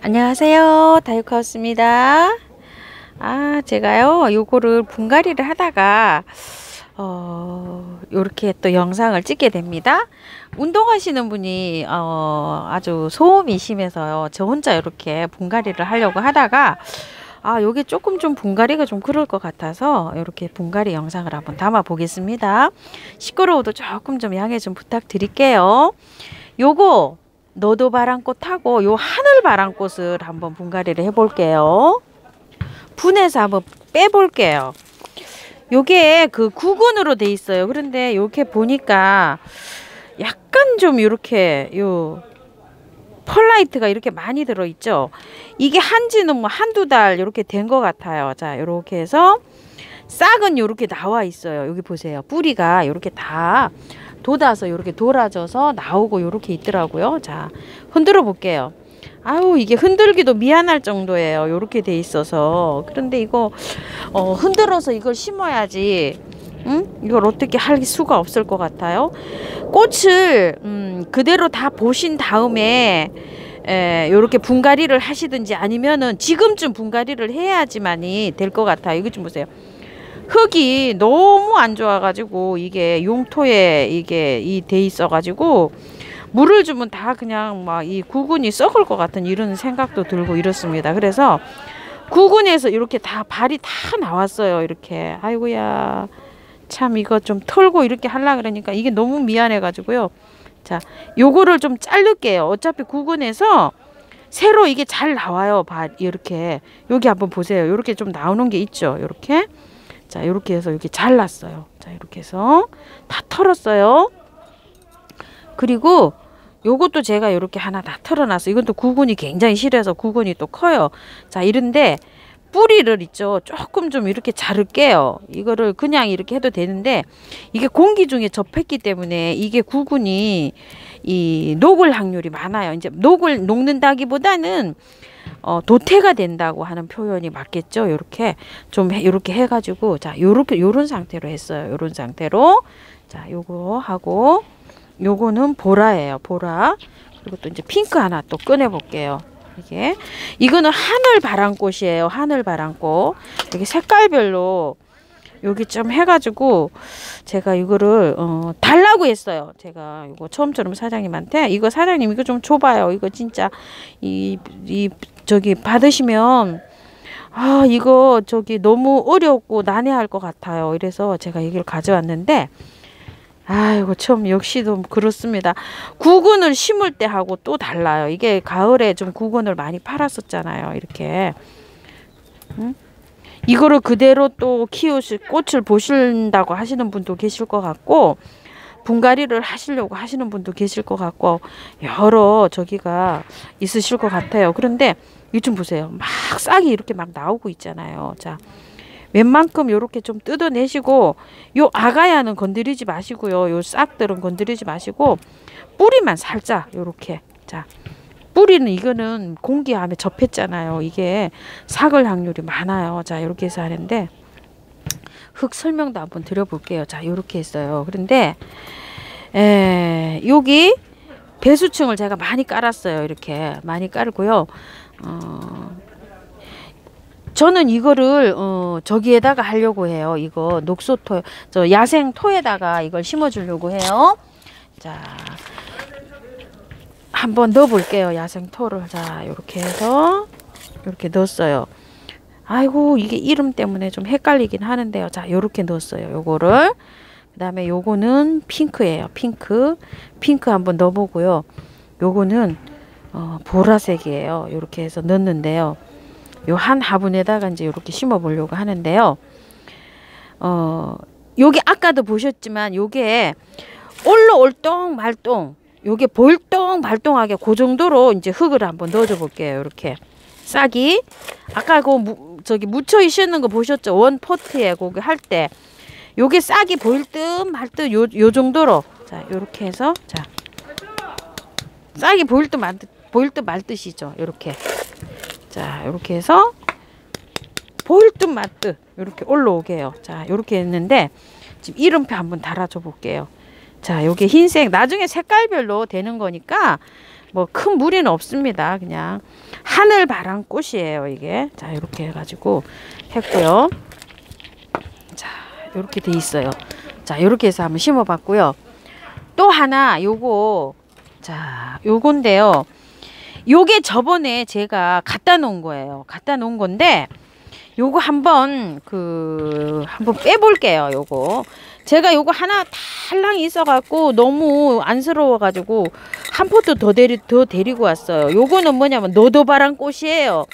안녕하세요, 다육하우스입니다. 제가요 요거를 분갈이를 하다가 요렇게 또 영상을 찍게 됩니다. 운동하시는 분이 아주 소음이 심해서요, 저 혼자 이렇게 분갈이를 하려고 하다가 요게 조금 좀 분갈이가 좀 그럴 것 같아서 이렇게 분갈이 영상을 한번 담아 보겠습니다. 시끄러워도 조금 좀 양해 좀 부탁드릴게요. 요거 너도 바람꽃하고 요 하늘 바람꽃을 한번 분갈이를 해 볼게요. 분해서 한번 빼 볼게요. 요게 그 구근으로 돼 있어요. 그런데 요렇게 보니까 약간 좀 이렇게 요 펄라이트가 이렇게 많이 들어 있죠. 이게 한지는 뭐 한두 달 이렇게 된 것 같아요. 자, 요렇게 해서 싹은 요렇게 나와 있어요. 여기 보세요. 뿌리가 요렇게 다 돋아서 요렇게 돌아져서 나오고 요렇게 있더라고요. 자, 흔들어 볼게요. 이게 흔들기도 미안할 정도예요. 요렇게 돼 있어서. 그런데 이거 흔들어서 이걸 심어야지 이걸 어떻게 할 수가 없을 것 같아요. 꽃을 그대로 다 보신 다음에 요렇게 분갈이를 하시든지 아니면은 지금쯤 분갈이를 해야지만이 될 것 같아요. 이거 좀 보세요. 흙이 너무 안 좋아가지고 이게 용토에 이게 돼 있어가지고 물을 주면 다 그냥 막 이 구근이 썩을 것 같은 이런 생각도 들고 이렇습니다. 그래서 구근에서 이렇게 다 발이 다 나왔어요. 이렇게 아이고야, 참 이거 좀 털고 이렇게 하려 그러니까 이게 너무 미안해가지고요. 자, 요거를 좀 자를게요. 어차피 구근에서 새로 이게 잘 나와요. 이렇게 여기 한번 보세요. 이렇게 좀 나오는 게 있죠. 이렇게. 자, 이렇게 해서 이렇게 잘랐어요. 자, 이렇게 해서 다 털었어요. 그리고 요것도 제가 이렇게 하나 다 털어놨어. 이건 또 구근이 굉장히 실해서 구근이 또 커요. 자, 이런데 뿌리를 있죠. 조금 좀 이렇게 자를게요. 이거를 그냥 이렇게 해도 되는데 이게 공기 중에 접했기 때문에 이게 구근이 녹을 확률이 많아요. 이제 녹는다기보다는 도태가 된다고 하는 표현이 맞겠죠. 요렇게 좀 요렇게 해가지고, 자, 요런 상태로 했어요. 요런 상태로. 자, 요거 하고 요거는 보라예요. 보라. 그리고 또 이제 핑크 하나 또 꺼내 볼게요. 이거는 하늘 바람꽃이에요. 하늘 바람꽃. 여기 색깔별로 여기 좀 해가지고 제가 이거를 달라고 했어요. 제가 이거 처음처럼 사장님한테 이거 사장님 이거 좀 줘봐요. 이거 진짜 저기 받으시면 이거 저기 너무 어렵고 난해할 것 같아요. 이래서 제가 이걸 가져왔는데 이거 참 역시도 그렇습니다. 구근을 심을 때 하고 또 달라요. 이게 가을에 좀 구근을 많이 팔았었잖아요. 이렇게 이거를 그대로 또 꽃을 보신다고 하시는 분도 계실 것 같고, 분갈이를 하시려고 하시는 분도 계실 것 같고, 여러 저기가 있으실 것 같아요. 그런데 이 좀 보세요. 막 싹이 이렇게 막 나오고 있잖아요. 자, 웬만큼 요렇게 좀 뜯어내시고, 요 아가야는 건드리지 마시고요. 요 싹들은 건드리지 마시고, 뿌리만 살짝 요렇게. 자, 뿌리는 이거는 공기함에 접했잖아요. 이게 삭을 확률이 많아요. 자, 이렇게 해서 하는데 흙 설명도 한번 드려볼게요. 자, 이렇게 했어요. 그런데 여기 배수층을 제가 많이 깔았어요. 이렇게 많이 깔고요. 저는 이거를 저기에다가 하려고 해요. 이거 녹소토, 저 야생 토에다가 이걸 심어주려고 해요. 자, 한번 넣어 볼게요. 야생 토를. 자, 요렇게 해서 요렇게 넣었어요. 아이고, 이게 이름 때문에 좀 헷갈리긴 하는데요. 자, 요렇게 넣었어요. 요거를. 그 다음에 요거는 핑크예요. 핑크 한번 넣어 보고요. 요거는 보라색이에요. 요렇게 해서 넣었는데요. 요 한 화분에다가 이제 요렇게 심어 보려고 하는데요. 요게 아까도 보셨지만 요게 올똥 말똥, 요게 볼똥말똥하게 그 정도로 이제 흙을 한번 넣어줘 볼게요. 이렇게 싹이 아까 저기 묻혀 있는 거 보셨죠? 원 포트에 거기 할 때 요게 싹이 보일 듯 말 듯 요 정도로. 자, 요렇게 해서, 자, 싹이 보일 듯 말 듯이죠. 요렇게. 자, 요렇게 해서 보일 듯 말 듯 요렇게 올라오게 해요. 자, 요렇게 했는데 지금 이름표 한번 달아줘 볼게요. 자, 요게 흰색, 나중에 색깔별로 되는 거니까 뭐 큰 무리는 없습니다. 그냥 하늘바람꽃이에요, 이게. 자, 이렇게 해가지고 했고요. 자, 이렇게 돼 있어요. 자, 이렇게 해서 한번 심어봤고요. 또 하나, 요거, 자, 요건데요. 요게 저번에 제가 갖다 놓은 거예요. 갖다 놓은 건데, 요거 한번 한번 빼볼게요. 요거 제가 요거 하나 달랑이 있어갖고 너무 안쓰러워가지고 한 포트 더 데리고 왔어요. 요거는 뭐냐면 너도바람꽃이에요.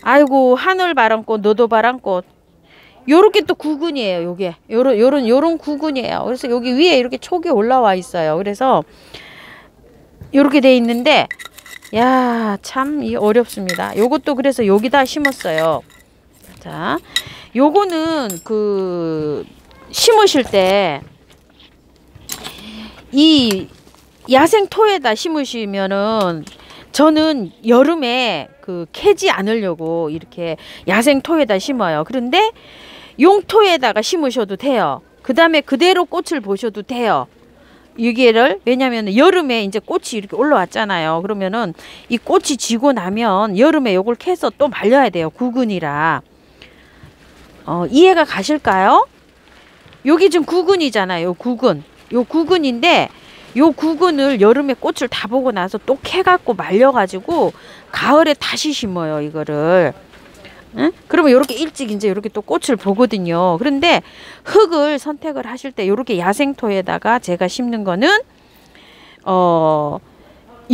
아이고, 하늘바람꽃, 너도바람꽃. 요렇게 또 구근이에요. 요게 요런 구근이에요. 그래서 여기 위에 이렇게 촉이 올라와 있어요. 그래서 요렇게 돼 있는데, 야, 참 어렵습니다. 요것도 그래서 여기다 심었어요. 자, 요거는 심으실 때 이 야생토에다 심으시면은, 저는 여름에 캐지 않으려고 이렇게 야생토에다 심어요. 그런데 용토에다가 심으셔도 돼요. 그 다음에 그대로 꽃을 보셔도 돼요. 이게를, 왜냐면 여름에 이제 꽃이 이렇게 올라왔잖아요. 그러면은 이 꽃이 지고 나면 여름에 요걸 캐서 또 말려야 돼요. 구근이라. 이해가 가실까요? 여기 지금 구근이잖아요. 요 구근. 요 구근인데, 요 구근을 여름에 꽃을 다 보고 나서 또 캐갖고 말려가지고 가을에 다시 심어요. 이거를. 응? 그러면 요렇게 일찍 이제 요렇게 또 꽃을 보거든요. 그런데 흙을 선택을 하실 때 요렇게 야생토에다가 제가 심는 거는,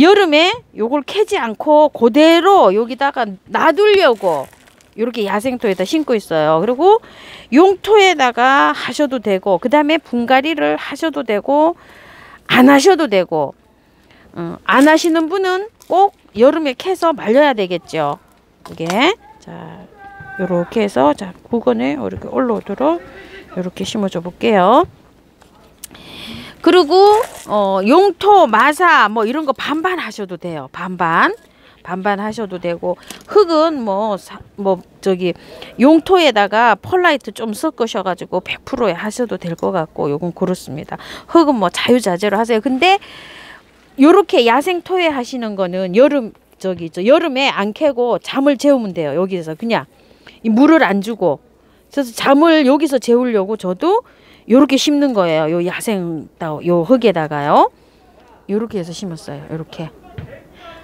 여름에 요걸 캐지 않고 그대로 여기다가 놔두려고 이렇게 야생토에다 심고 있어요. 그리고 용토에다가 하셔도 되고, 그 다음에 분갈이를 하셔도 되고, 안 하셔도 되고, 안 하시는 분은 꼭 여름에 캐서 말려야 되겠죠. 이게. 자, 요렇게 해서, 자, 구근에 이렇게 올라오도록 이렇게 심어줘 볼게요. 그리고 용토, 마사 뭐 이런 거 반반 하셔도 돼요. 반반 하셔도 되고, 흙은 용토에다가 펄라이트 좀 섞으셔가지고 100%에 하셔도 될 것 같고, 요건 그렇습니다. 흙은 뭐 자유자재로 하세요. 근데 요렇게 야생토에 하시는 거는 여름에 안 캐고 잠을 재우면 돼요. 여기서 그냥 이 물을 안 주고. 그래서 잠을 여기서 재우려고 저도 요렇게 심는 거예요. 요 요 흙에다가요. 요렇게 해서 심었어요. 요렇게.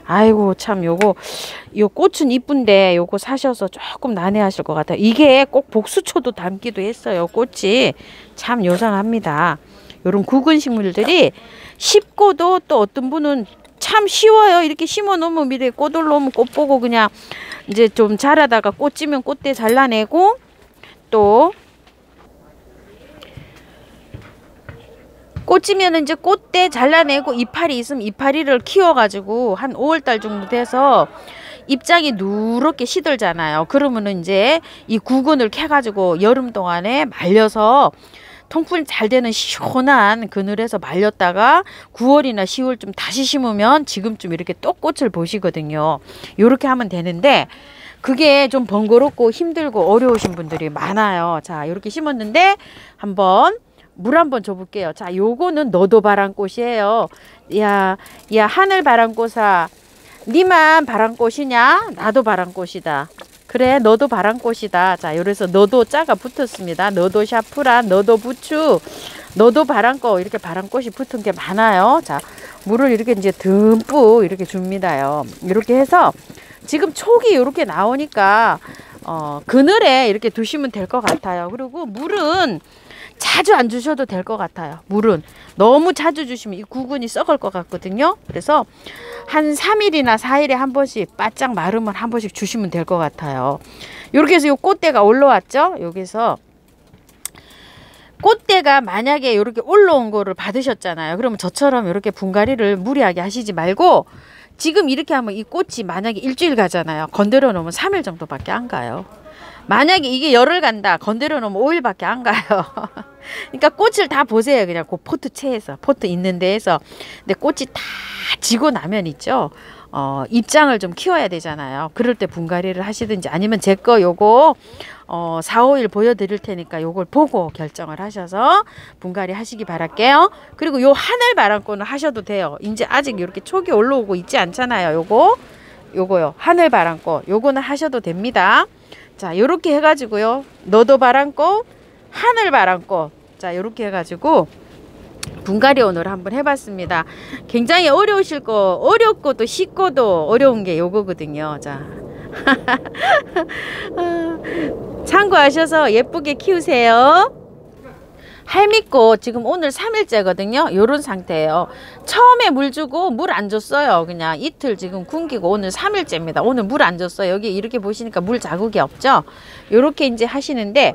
아이고, 참 요 꽃은 이쁜데 요거 사셔서 조금 난해하실 것 같아요. 이게 꼭 복수초도 담기도 했어요. 꽃이 참 요상합니다. 요런 구근 식물들이 쉽고도, 또 어떤 분은 참 쉬워요. 이렇게 심어 놓으면 미래 꽃 올라오면 꽃 보고 그냥 이제 좀 자라다가 꽃 지면 꽃대 잘라내고, 또 꽃이면 이제 꽃대 잘라내고, 이파리 있으면 이파리를 키워가지고 한 5월달 정도 돼서 입장이 누렇게 시들잖아요. 그러면은 이제 이 구근을 캐가지고 여름 동안에 말려서 통풍이 잘 되는 시원한 그늘에서 말렸다가 9월이나 10월쯤 다시 심으면 지금쯤 이렇게 또 꽃을 보시거든요. 이렇게 하면 되는데, 그게 좀 번거롭고 힘들고 어려우신 분들이 많아요. 자, 이렇게 심었는데 한번 물 한번 줘볼게요. 자, 요거는 너도바람꽃이에요. 야 하늘바람꽃아, 니만 바람꽃이냐? 나도 바람꽃이다. 그래, 너도 바람꽃이다. 자, 요래서 너도 자가 붙었습니다. 너도 샤프란, 너도 부추, 너도 바람꽃, 이렇게 바람꽃이 붙은 게 많아요. 자, 물을 이렇게 이제 듬뿍 이렇게 줍니다요. 이렇게 해서 지금 촉이 이렇게 나오니까 그늘에 이렇게 두시면 될 것 같아요. 그리고 물은 자주 안 주셔도 될 것 같아요. 물은 너무 자주 주시면 이 구근이 썩을 것 같거든요. 그래서 한 3일이나 4일에 한 번씩 바짝 마르면 한 번씩 주시면 될 것 같아요. 이렇게 해서 이 꽃대가 올라왔죠. 여기서 꽃대가 만약에 이렇게 올라온 거를 받으셨잖아요. 그러면 저처럼 이렇게 분갈이를 무리하게 하시지 말고, 지금 이렇게 하면 이 꽃이 만약에 일주일 가잖아요. 건드려 놓으면 3일 정도밖에 안 가요. 만약에 이게 열흘 간다, 건드려 놓으면 5일밖에 안 가요. 그러니까 꽃을 다 보세요. 그냥 그 포트채에서, 포트 있는 데에서. 근데 꽃이 다 지고 나면 있죠, 입장을 좀 키워야 되잖아요. 그럴 때 분갈이를 하시든지, 아니면 제 거 요거 4, 5일 보여드릴 테니까 요걸 보고 결정을 하셔서 분갈이 하시기 바랄게요. 그리고 요 하늘 바람꽃은 하셔도 돼요. 이제 아직 이렇게 촉이 올라오고 있지 않잖아요. 요거요. 하늘 바람꽃. 요거는 하셔도 됩니다. 자, 요렇게 해가지고요. 너도 바람꽃, 하늘 바람꽃. 자, 요렇게 해가지고 분갈이 오늘 한번 해봤습니다. 굉장히 어렵고 또 쉽고도 어려운 게 요거거든요. 자. 참고하셔서 예쁘게 키우세요. 할미꽃 지금 오늘 3일째거든요. 요런 상태예요. 처음에 물 주고 물 안 줬어요. 그냥 이틀 지금 굶기고 오늘 3일째입니다. 오늘 물 안 줬어요. 여기 이렇게 보시니까 물 자국이 없죠. 요렇게 이제 하시는데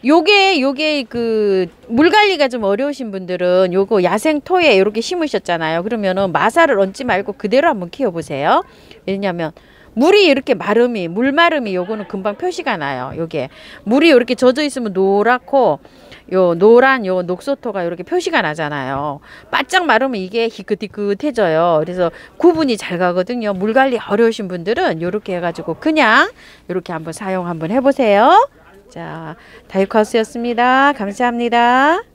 요게 그 물 관리가 좀 어려우신 분들은 요거 야생토에 이렇게 심으셨잖아요. 그러면은 마사를 얹지 말고 그대로 한번 키워보세요. 왜냐면 물이 이렇게 물 마름이 요거는 금방 표시가 나요. 요게 물이 이렇게 젖어 있으면 노랗고 요 노란 요 녹소토가 이렇게 표시가 나잖아요. 바짝 마르면 이게 희끗희끗해져요. 그래서 구분이 잘 가거든요. 물 관리 어려우신 분들은 요렇게 해가지고 그냥 요렇게 한번 사용 한번 해보세요. 자, 다육하우스였습니다. 감사합니다.